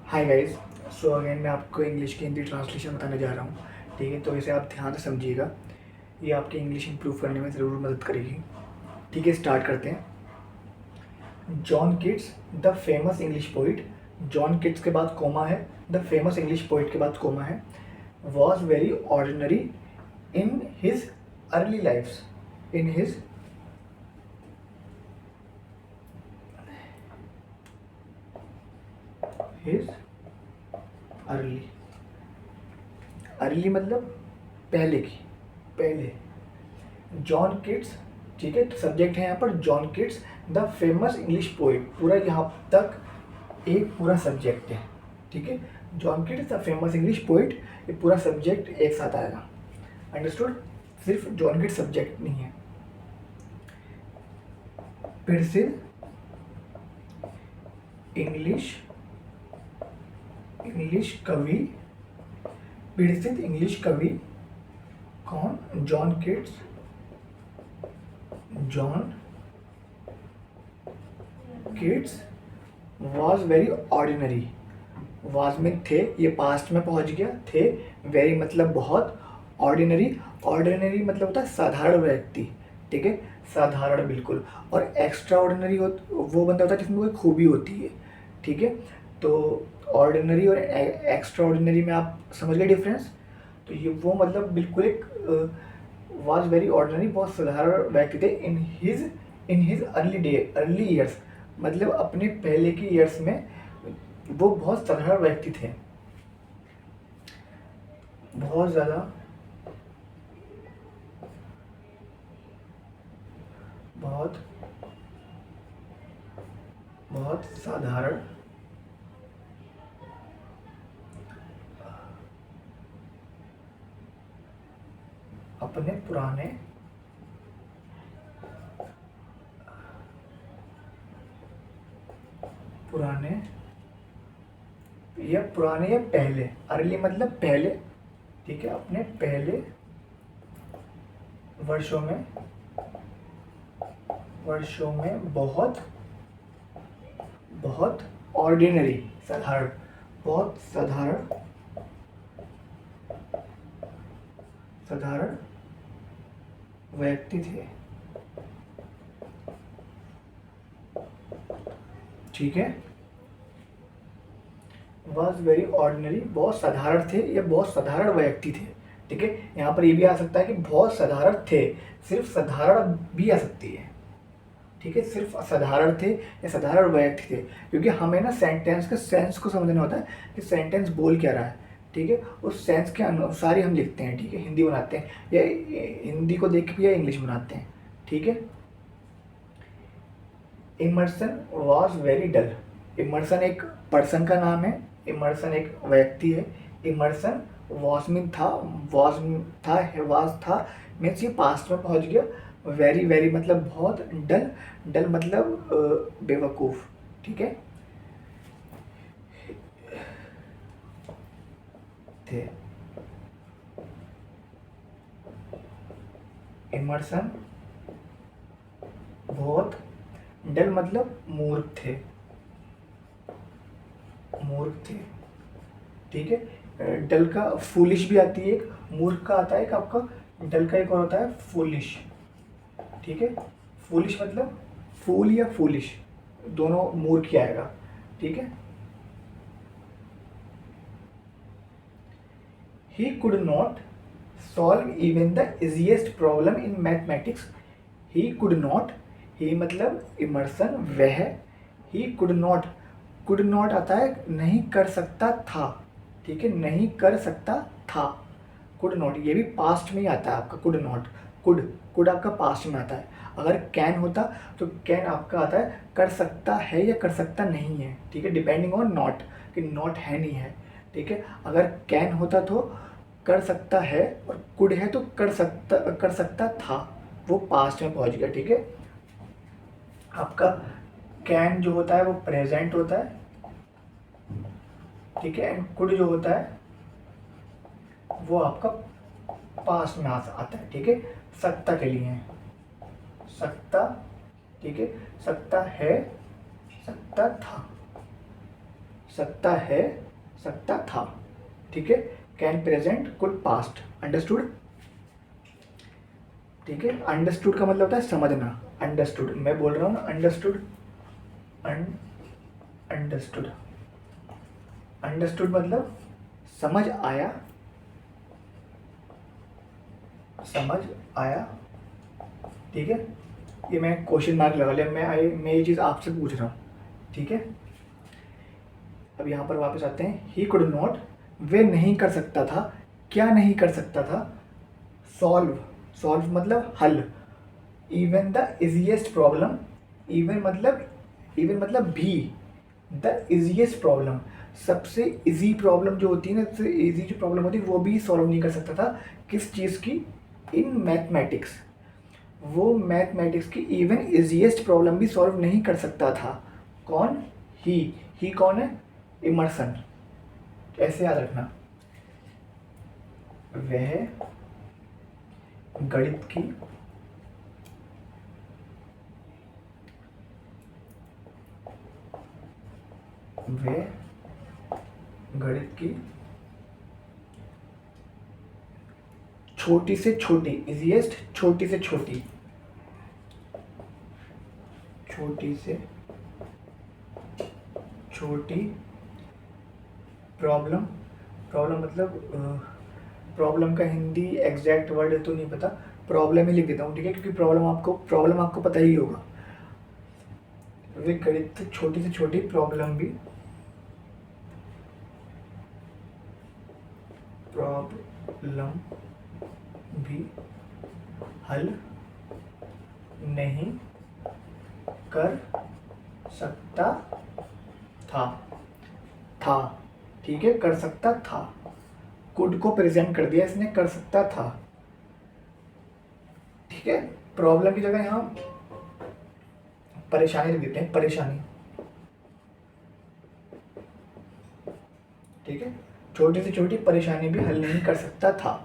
Hi guys. So again मैं आपको English की हिंदी ट्रांसलेशन बताने जा रहा हूँ। ठीक है, तो इसे आप ध्यान से समझिएगा। ये आपकी इंग्लिश इंप्रूव करने में ज़रूर मदद करेगी। ठीक है, स्टार्ट करते हैं। John Keats the famous English poet. John Keats के बाद कोमा है, द फेमस इंग्लिश पोइट के बाद कोमा है। Was very ordinary in his early lifes. In his early. Early मतलब पहले की, पहले। जॉन किट्स, ठीक है, तो सब्जेक्ट है यहाँ पर John Keats the famous English poet. पूरा यहाँ तक एक पूरा सब्जेक्ट है। ठीक है, John Keats the famous English poet, ये पूरा सब्जेक्ट एक साथ आएगा। अंडरस्टूड? सिर्फ जॉन किट्स सब्जेक्ट नहीं है। प्रसिद्ध इंग्लिश कवि, प्रसिद्ध इंग्लिश कवि कौन? John Keats. John Keats was very ordinary. Was में थे, ये पास्ट में पहुंच गया। थे, वेरी मतलब बहुत, ऑर्डिनरी, ऑर्डिनरी मतलब होता है साधारण व्यक्ति। ठीक है, साधारण बिल्कुल। और एक्स्ट्रा ऑर्डिनरी वो बंदा होता है जिसमें कोई खूबी होती है। ठीक है, तो ऑर्डिनरी और एक्स्ट्रा ऑर्डिनरी में आप समझ गए डिफरेंस। तो ये वो मतलब बिल्कुल एक वॉज वेरी ऑर्डिनरी, बहुत साधारण व्यक्ति थे। इन हिज अर्ली ईयर्स, मतलब अपने पहले की ईयर्स में वो बहुत साधारण व्यक्ति थे। बहुत ज़्यादा, बहुत बहुत साधारण, अपने पुराने या पहले। अर्ली मतलब पहले। ठीक है, अपने पहले वर्षों में बहुत ऑर्डिनरी, साधारण, बहुत साधारण व्यक्ति थे। ठीक है, वॉज वेरी ऑर्डिनरी, बहुत साधारण थे या बहुत साधारण व्यक्ति थे। ठीक है, यहाँ पर ये भी आ सकता है कि बहुत साधारण थे, सिर्फ साधारण भी आ सकती है। ठीक है, सिर्फ साधारण थे या साधारण व्यक्ति थे, क्योंकि हमें ना सेंटेंस के सेंस को समझना होता है कि सेंटेंस बोल क्या रहा है। ठीक है, उस सेंस के अनुसार ही हम लिखते हैं। ठीक है, हिंदी बनाते हैं या हिंदी को देख के या इंग्लिश बनाते हैं। ठीक है, Emerson was very dull. Emerson एक पर्सन का नाम है, इमर्सन एक व्यक्ति है। इमर्सन वॉज में था, वॉज था मीन्स ये पास्ट में पहुंच गया। वेरी वेरी मतलब बहुत, डल, डल मतलब बेवकूफ़। ठीक है, थे। इमर्सन बहुत, डल मतलब मूर्ख थे, ठीक है। डल का फूलिश भी आती है एक, मूर्ख का आता है एक आपका, डल का एक और होता है फूलिश। ठीक है, फूलिश मतलब फूल या फूलिश, दोनों मूर्ख ही आएगा। ठीक है, he could not solve even the easiest problem in mathematics. He could not, he मतलब इमर्सन, वह। ही कुड नॉट आता है नहीं कर सकता था। ठीक है, नहीं कर सकता था। कुड नॉट ये भी पास्ट में ही आता है आपका। कुड नॉट, कुड आपका पास्ट में आता है। अगर कैन होता तो कैन आपका आता है कर सकता है या कर सकता नहीं है। ठीक है, डिपेंडिंग ऑन नॉट, कि नॉट है नहीं है। ठीक है, अगर कैन होता तो कर सकता है, और कुड है तो कर सकता था, वो पास्ट में पहुंच गया। ठीक है, आपका कैन जो होता है वो प्रेजेंट होता है। ठीक है, एंड कुड जो होता है वो आपका पास्ट में आता है। ठीक है, सकता के लिए है, सकता। ठीक है, सकता है, सकता था, सकता है, सकता था, ठीक है। Can, present, could, past. Understood, ठीक है। अंडरस्टूड का मतलब होता है समझना। अंडरस्टूड, मैं बोल रहा हूँ ना, अंडरस्टूड, अंडरस्टूड, अंडरस्टूड मतलब समझ आया, समझ आया, ठीक है। ये मैं क्वेश्चन मार्क लगा लिया, मैं ये चीज़ आपसे पूछ रहा हूँ, ठीक है। अब यहाँ पर वापस आते हैं। ही कुड नॉट, वे नहीं कर सकता था, क्या नहीं कर सकता था, सॉल्व, सॉल्व मतलब हल, even the easiest problem, even मतलब भी, द इजीएस्ट प्रॉब्लम, सबसे इजी प्रॉब्लम जो होती है ना, सबसे इजी जो प्रॉब्लम होती है वो भी सॉल्व नहीं कर सकता था। किस चीज़ की? इन मैथमेटिक्स, वो मैथमेटिक्स की इवन इजीएस्ट प्रॉब्लम भी सॉल्व नहीं कर सकता था। कौन? ही कौन है? इमर्सन। ऐसे याद रखना, वह गणित की छोटी से छोटी, इजीएस्ट, छोटी से छोटी प्रॉब्लम, प्रॉब्लम मतलब प्रॉब्लम का हिंदी एग्जैक्ट वर्ड तो नहीं पता, प्रॉब्लम ही लिख देता हूँ, ठीक है, क्योंकि प्रॉब्लम आपको पता ही होगा। वे गणित छोटी से छोटी प्रॉब्लम भी हल नहीं कर सकता था, ठीक है, कर सकता था। कुड को प्रेजेंट कर दिया इसने, कर सकता था, ठीक है। प्रॉब्लम की जगह यहाँ परेशानी लिख देते हैं, परेशानी, ठीक है। छोटी से छोटी परेशानी भी हल नहीं कर सकता था।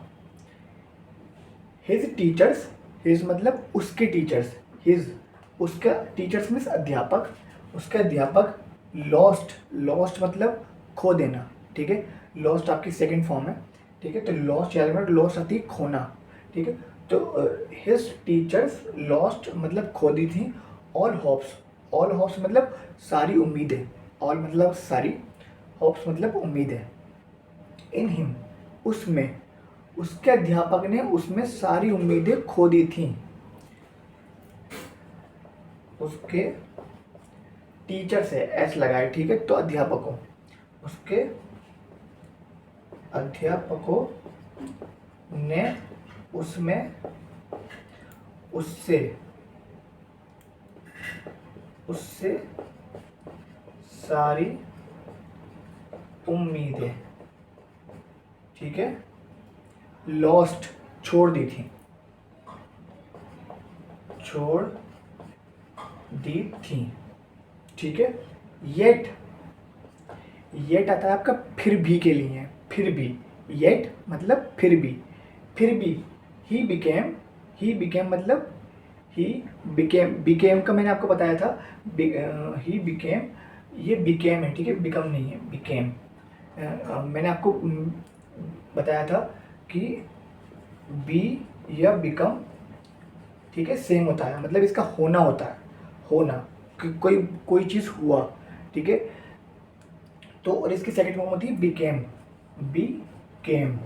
हिज टीचर्स, हिज मतलब उसके टीचर्स, हिज उसका टीचर्स मीन्स अध्यापक, उसके अध्यापक लॉस्ट, लॉस्ट मतलब खो देना, ठीक है। लॉस्ट आपकी सेकंड फॉर्म है, ठीक है। तो लॉस्ट याद रखना, लॉस्ट आती है खोना, ठीक है। तो हिज टीचर्स लॉस्ट मतलब खो दी थी ऑल होप्स, ऑल होप्स मतलब सारी उम्मीदें, ऑल मतलब सारी, होप्स मतलब उम्मीदें, इन हिम उसमें, उसके अध्यापक ने उसमें सारी उम्मीदें खो दी थी। उसके टीचर से एस लगाए, ठीक है। तो अध्यापकों, उसके अध्यापकों ने उसमें उससे उससे सारी उम्मीदें, ठीक है, लॉस्ट छोड़ दी थी, छोड़ दी थी, ठीक है। येट, येट आता है आपका फिर भी के लिए, फिर भी, येट मतलब फिर भी, फिर भी। ही बिकेम मतलब ही बिकेम का मैंने आपको बताया था, ही बिकेम, ये बिकेम है, ठीक है, बिकम नहीं है, बिकेम। मैंने आपको बताया था कि बी या बिकम, ठीक है, सेम होता है, मतलब इसका होना होता है, होना, कोई चीज़ हुआ, ठीक है। तो और इसकी सेकंड फॉर्म होती है बिकेम, बिकेम,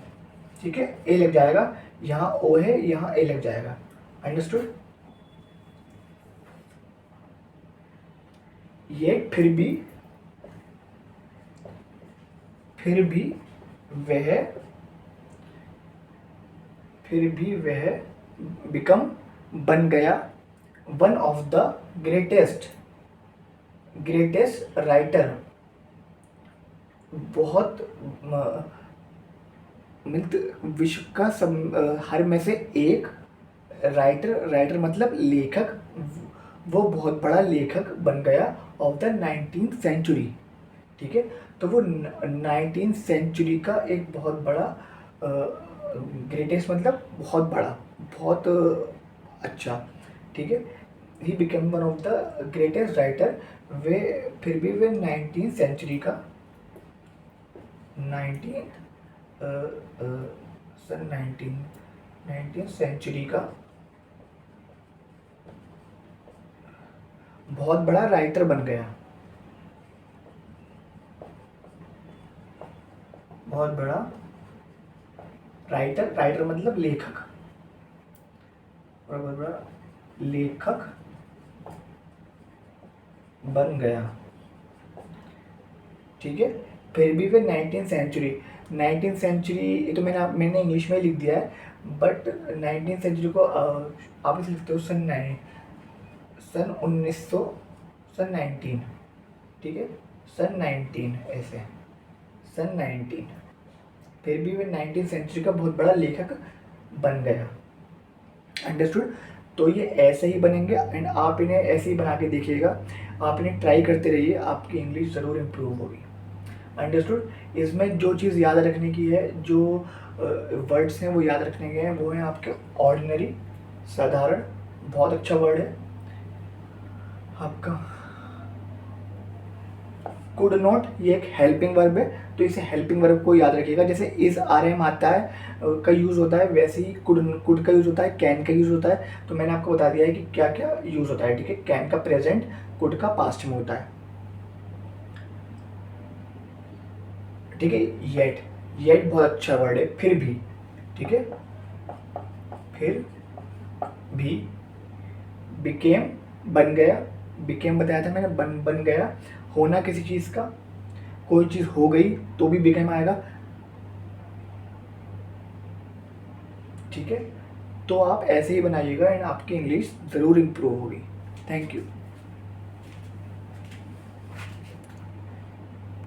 ठीक है। ए लग जाएगा, यहाँ ओ है, यहाँ ए लग जाएगा। अंडरस्टूड? ये फिर भी वह बिकम बन गया one of the greatest writer, बहुत विश्व का हर में से एक राइटर मतलब लेखक, वो बहुत बड़ा लेखक बन गया ऑफ द 19th सेंचुरी, ठीक है। तो वो 19th सेंचुरी का एक बहुत बड़ा, ग्रेटेस्ट मतलब बहुत बड़ा, बहुत अच्छा, ठीक है। He became one of the greatest writer, वे फिर भी वे 19th सेंचुरी का 19 सन 19 सेंचुरी का बहुत बड़ा राइटर बन गया, बहुत बड़ा राइटर, राइटर मतलब लेखक, बहुत बड़ा लेखक बन गया, ठीक है। फिर भी वे 19 सेंचुरी ये तो मैंने इंग्लिश में लिख दिया है, बट 19 सेंचुरी को आप इसे लिखते हो सन 1900, सन 19, ठीक है, सन 19 ऐसे, सन 19। फिर भी वे 19 सेंचुरी का बहुत बड़ा लेखक बन गया। अंडरस्टूड। तो ये ऐसे ही बनेंगे एंड आप इन्हें ऐसे ही बना के देखिएगा, आप इन्हें ट्राई करते रहिए, आपकी इंग्लिश ज़रूर इम्प्रूव होगी। अंडरस्टूड। इसमें जो चीज़ याद रखने की है, जो वर्ड्स हैं वो याद रखने के हैं, वो हैं आपके ऑर्डिनरी, साधारण, बहुत अच्छा वर्ड है आपका। कुड नॉट, ये एक हेल्पिंग वर्ब है, तो इसे हेल्पिंग वर्ब को याद रखिएगा। जैसे इज आर एम आता है का यूज़ होता है, वैसे ही कुड का यूज़ होता है, कैन का यूज़ होता है। तो मैंने आपको बता दिया है कि क्या क्या यूज़ होता है, ठीक है। कैन का प्रेजेंट, कुड का पास्ट में होता है, ठीक है। येट, येट बहुत अच्छा वर्ड है, फिर भी, ठीक है, फिर भी। बिकेम, बन गया, बिकेम बताया था मैंने, बन गया, होना किसी चीज़ का, कोई चीज़ हो गई तो भी बिकेम आएगा, ठीक है। तो आप ऐसे ही बनाइएगा एंड आपकी इंग्लिश ज़रूर इम्प्रूव होगी। Thank you.